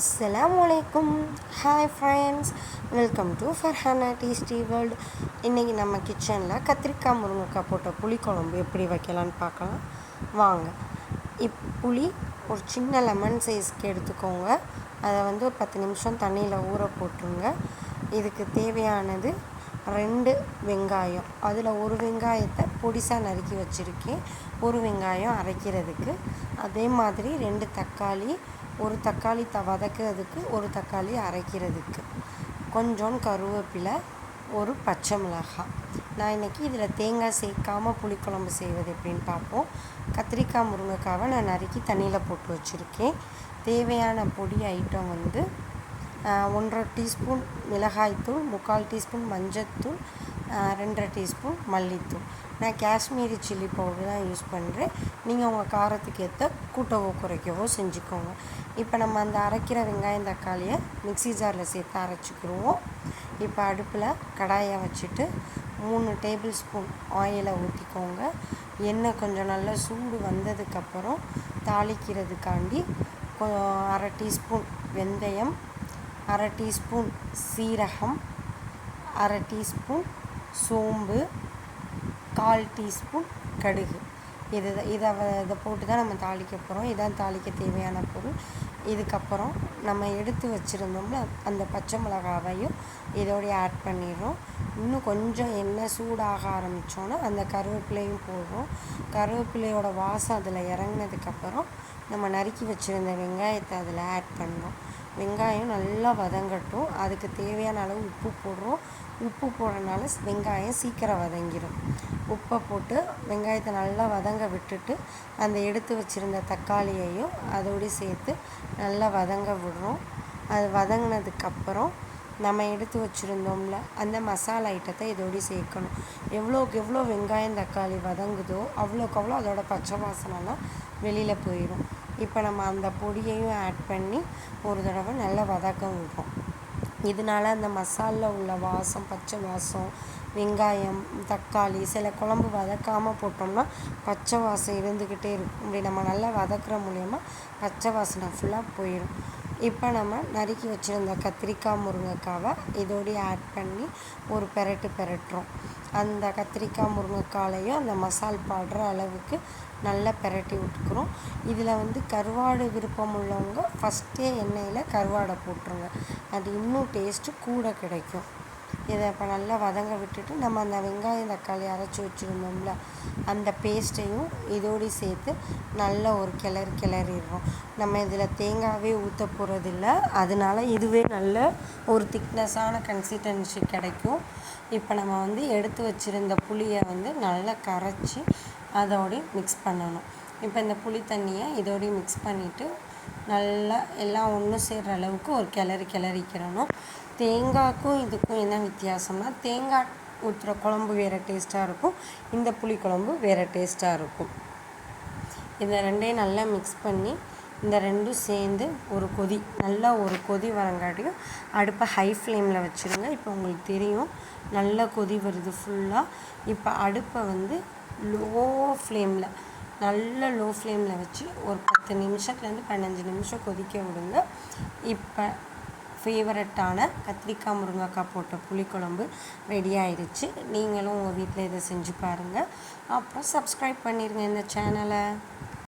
அஸ்ஸலாமுஅலைக்கும். Hi friends, welcome to Farhana tasty world. இன்றைக்கி நம்ம கிச்சனில் கத்திரிக்காய் முருங்கைக்காய் போட்ட புளிக்குழம்பு எப்படி வைக்கலான்னு பார்க்கலாம் வாங்க. புளி ஒரு சின்ன லெமன் சைஸ்க்கு எடுத்துக்கோங்க. அதை ஒரு 10 நிமிஷம் தண்ணியில் ஊற போட்டுருங்க. இதுக்கு தேவையானது 2 வெங்காயம், அதில் ஒரு வெங்காயத்தை பொடிசாக நறுக்கி வச்சுருக்கேன், ஒரு வெங்காயம் அரைக்கிறதுக்கு. அதே மாதிரி 2 தக்காளி, ஒரு தக்காளி வதக்கிறதுக்கு, ஒரு தக்காளி அரைக்கிறதுக்கு, கொஞ்சம் கருவேப்பிலை, ஒரு பச்சை மிளகாய். நான் இன்றைக்கி இதில் தேங்காய் சேர்க்காமல் புளிக்குழம்பு செய்வது எப்படின்னு பார்ப்போம். கத்திரிக்காய் முருங்கைக்காவை நான் நறுக்கி தண்ணியில் போட்டு வச்சுருக்கேன். தேவையான பொடி ஐட்டம் 1.5 டீஸ்பூன் மிளகாய்த்தூள், 3/4 டீஸ்பூன் மஞ்சள்தூள், 2.5 டீஸ்பூன் மல்லித்தூள். நான் காஷ்மீரி சில்லி பவுடர் தான் யூஸ் பண்ணுறேன். நீங்கள் உங்கள் காரத்துக்கு ஏற்ற கூட்டவோ குறைக்கவோ செஞ்சுக்கோங்க. இப்போ நம்ம அந்த அரைக்கிற வெங்காயம் தக்காளியை மிக்ஸி ஜாரில் சேர்த்து அரைச்சிக்கிடுவோம். இப்போ அடுப்பில் கடாயை வச்சுட்டு 3 டேபிள் ஸ்பூன் ஆயிலை ஊற்றிக்கோங்க. எண்ணெய் கொஞ்சம் நல்லா சூடு வந்ததுக்கப்புறம் தாளிக்கிறதுக்காண்டி 1/2 டீஸ்பூன் வெந்தயம், 1/2 டீஸ்பூன் சீரகம், 1/2 டீஸ்பூன் சோம்பு, 1/4 டீஸ்பூன் கடுகு. இதை போட்டு தான் நம்ம தாளிக்க போகிறோம். இதான் தாளிக்க தேவையான பொருள். இதுக்கப்புறம் நம்ம எடுத்து வச்சுருந்தோம்ல அந்த பச்சை மிளகாவையும் இதோடைய ஆட் பண்ணிடுறோம். இன்னும் கொஞ்சம் எண்ணெய் சூடாக ஆரம்பித்தோன்னா அந்த கருவேப்பிலையும் போடுறோம். கருவேப்பிலையோட வாசம் அதில் இறங்கினதுக்கப்புறம் நம்ம நறுக்கி வச்சுருந்த வெங்காயத்தை அதில் ஆட் பண்ணுறோம். வெங்காயம் நல்லா வதங்கட்டும். அதுக்கு தேவையான அளவு உப்பு போடுறோம். உப்பு போடுறதுனால வெங்காயம் சீக்கிரம் வதங்கிடும். உப்பை போட்டு வெங்காயத்தை நல்லா வதங்க விட்டுட்டு அந்த எடுத்து வச்சுருந்த தக்காளியையும் அதோடு சேர்த்து நல்லா வதங்க விடுறோம். அது வதங்கினதுக்கப்புறம் நம்ம எடுத்து வச்சுருந்தோம்ல அந்த மசாலா ஐட்டத்தை இதோடு சேர்க்கணும். எவ்வளோக்கு எவ்வளோ வெங்காயம் தக்காளி வதங்குதோ அவ்வளோக்கு அவ்வளோ அதோட பச்சை வாசனைலாம் வெளியில் போயிடும். இப்போ நம்ம அந்த பொடியையும் ஆட் பண்ணி ஒரு தடவை நல்லா வதக்க விடுறோம். இதனால் அந்த மசாலில் உள்ள வாசம், பச்சை வாசம், வெங்காயம் தக்காளி, சில குழம்பு வதக்காமல் போட்டோம்னா பச்சை வாசம் இருந்துக்கிட்டே இருக்கும். இப்படி நம்ம நல்லா வதக்குற மூலயமா பச்சை வாசனை ஃபுல்லாக போயிடும். இப்போ நம்ம நறுக்கி வச்சுருந்த கத்திரிக்காய் முருங்கைக்காவை இதோடய ஆட் பண்ணி ஒரு பெரட்டுறோம். அந்த கத்திரிக்காய் முருங்கைக்காலையும் அந்த மசால் பாடுற அளவுக்கு நல்லா பெரட்டி விட்டுக்கிறோம். இதில் கருவாடு விருப்பம் உள்ளவங்க ஃபஸ்ட்டே எண்ணெயில் கருவாடை போட்டுருங்க. அது இன்னும் டேஸ்ட்டு கூட கிடைக்கும். இதை இப்போ நல்லா வதங்க விட்டுட்டு நம்ம அந்த வெங்காயம் தக்காளி அரைச்சி வச்சுருந்தோம்ல அந்த பேஸ்ட்டையும் இதோடு சேர்த்து நல்ல ஒரு கிளறிடுறோம். நம்ம இதில் தேங்காவே ஊற்ற போகிறதில்ல, அதனால இதுவே நல்ல ஒரு திக்னஸான கன்சிஸ்டன்சி கிடைக்கும். இப்போ நம்ம எடுத்து வச்சுருந்த புளியை நல்லா கரைச்சி அதோடு மிக்ஸ் பண்ணணும். இப்போ இந்த புளி தண்ணியை இதோடய மிக்ஸ் பண்ணிவிட்டு நல்லா எல்லாம் ஒன்று சேர்கிற அளவுக்கு ஒரு கிளறிக்கிறணும். தேங்காய்க்கும் இதுக்கும் என்ன வித்தியாசம்னா, தேங்காய் ஊற்றுற குழம்பு வேறு டேஸ்ட்டாக இருக்கும், இந்த புளி குழம்பு வேறு டேஸ்ட்டாக இருக்கும். இதை ரெண்டையும் நல்லா மிக்ஸ் பண்ணி இந்த ரெண்டும் சேர்ந்து நல்லா ஒரு கொதி வரங்காட்டியும் அடுப்பை ஹை ஃப்ளேமில் வச்சுருங்க. இப்போ உங்களுக்கு தெரியும் நல்லா கொதி வருது ஃபுல்லாக. இப்போ அடுப்பை லோ ஃப்ளேமில் வச்சு ஒரு 10 நிமிஷத்துலேருந்து 15 நிமிஷம் கொதிக்க விடுங்க. இப்போ ஃபேவரட்டான கத்திரிக்காய் முருங்கைக்காய் போட்ட புளிக்குழம்பு ரெடி ஆயிடுச்சு. நீங்களும் உங்கள் வீட்டில் இதை செஞ்சு பாருங்கள். அப்புறம் சப்ஸ்கிரைப் பண்ணிடுங்க இந்த சேனலை.